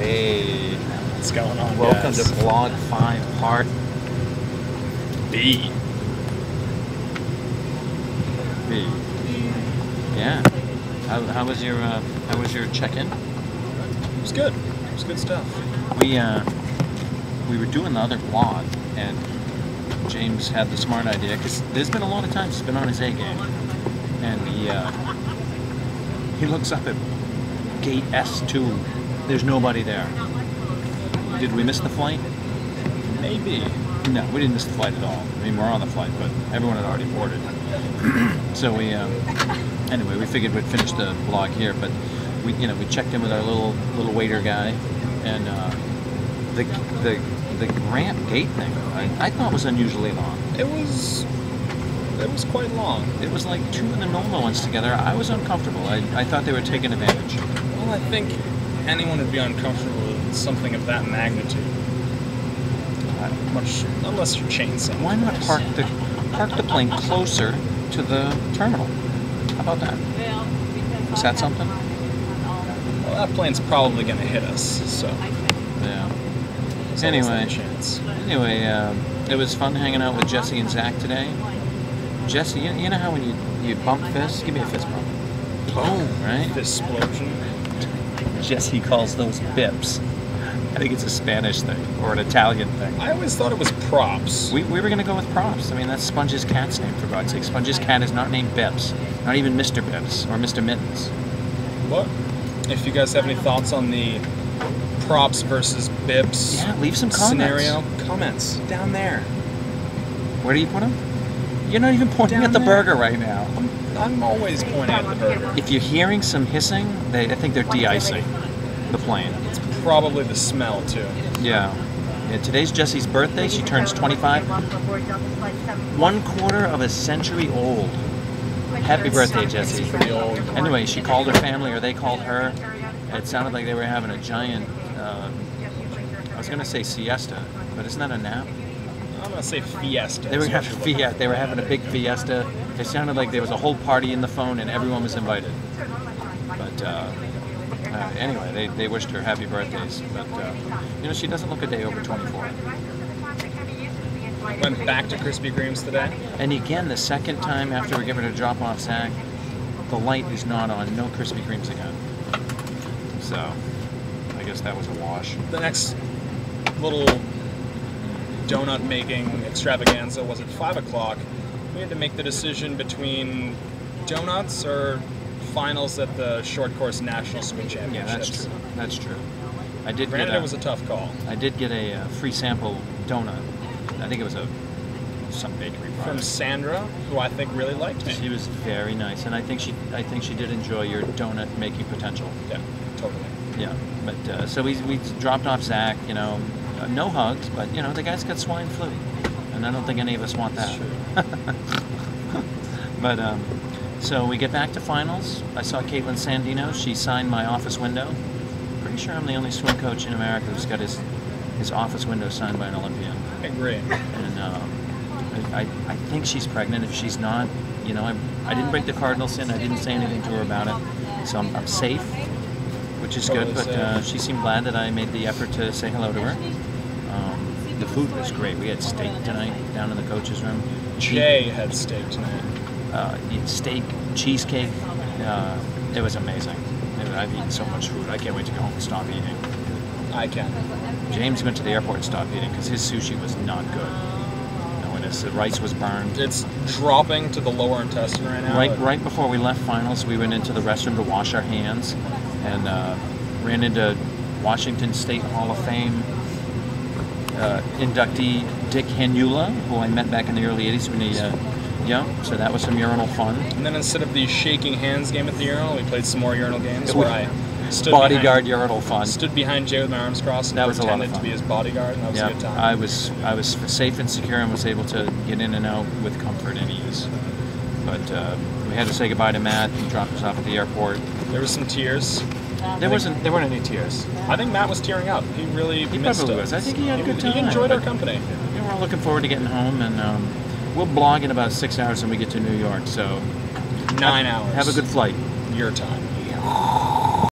Hey, What's going on, welcome guys? to Vlog 5 Part B. B. Yeah. How was your check-in? It was good. It was good stuff. We were doing the other vlog, and James had the smart idea because there's been a lot of times he's been on his A game, and he looks up at gate S2. There's nobody there. Did we miss the flight? Maybe. No, we didn't miss the flight at all. I mean, we're on the flight, but everyone had already boarded. So anyway, we figured we'd finish the vlog here. But we checked in with our little waiter guy, and the ramp gate thing I thought was unusually long. It was quite long. It was like two of the normal ones together. I was uncomfortable. I thought they were taking advantage. Well, I think anyone would be uncomfortable with something of that magnitude. Unless you're chainsawing. Why not park the plane closer to the terminal? How about that? Is that something? Well, that plane's probably going to hit us, so. Yeah. So Anyway, chance. It was fun hanging out with Jesse and Zach today. Jesse, you know how when you bump fists? Give me a fist bump. Boom, right? Fist explosion. Jesse calls those bips. I think it's a Spanish thing or an Italian thing. I always thought it was props. We were going to go with props. I mean, that's Sponge's cat's name, for God's sake. Sponge's cat is not named Bips. Not even Mr. Bips or Mr. Mittens. What? If you guys have any thoughts on the props versus bips leave some comments. scenario, comments down there. Where do you put them? You're not even pointing at the burger right now. I'm always pointing at the burger. If you're hearing some hissing, I think they're de-icing the plane. It's probably the smell, too. Yeah. Today's Jessie's birthday. She turns 25. 1/4 of a century old. Happy birthday, Jessie. Pretty old. Anyway, she called her family, or they called her. It sounded like they were having a giant, I was going to say siesta, but isn't that a nap? I'm going to say fiesta. They were having a big fiesta. It sounded like there was a whole party in the phone and everyone was invited. But anyway, they wished her happy birthdays. But she doesn't look a day over 24. Went back to Krispy Kreme's today. And again, the second time after we give her to drop off Zach, the light is not on. No Krispy Kremes again. So I guess that was a wash. The next little donut making extravaganza was at 5 o'clock. We had to make the decision between donuts or finals at the short course national swim championships. Yeah, that's true. I did. Granted, it was a tough call. I did get a free sample donut. I think it was some bakery product. From Sandra, who I think really liked me. She was very nice, and I think she did enjoy your donut making potential. Yeah, totally. Yeah, but so we dropped off Zach. No hugs, but the guy's got swine flu, and I don't think any of us want that. But so we get back to finals. I saw Caitlin Sandino. She signed my office window. Pretty sure I'm the only swim coach in America who's got his office window signed by an Olympian. I agree. And I think she's pregnant. If she's not, I didn't break the cardinal sin. I didn't say anything to her about it, so I'm safe, which is Totally good. But she seemed glad that I made the effort to say hello to her. The food was great. We had steak tonight down in the coach's room. Jay had steak tonight. Steak, cheesecake. It was amazing. I've eaten so much food. I can't wait to go home and stop eating. I can. James went to the airport and stopped eating because his sushi was not good. The rice was burned. It's dropping to the lower intestine right now. Right before we left finals, we went into the restroom to wash our hands and ran into Washington State Hall of Fame inductee Dick Hanula, who I met back in the early 80s when so that was some urinal fun. And then instead of the shaking hands game at the urinal, we played some more urinal games where I stood bodyguard urinal fun. Stood behind Jay with my arms crossed and that was pretended a lot of fun. to be his bodyguard, and that was a good time. I was safe and secure and was able to get in and out with comfort and ease. But we had to say goodbye to Matt. He dropped us off at the airport. There was some tears. There weren't any tears. I think Matt was tearing up. He really missed probably us. was. I think he had a good time. He enjoyed our company. We're looking forward to getting home, and we'll blog in about 6 hours when we get to New York. So 9 hours. Have a good flight. Your time.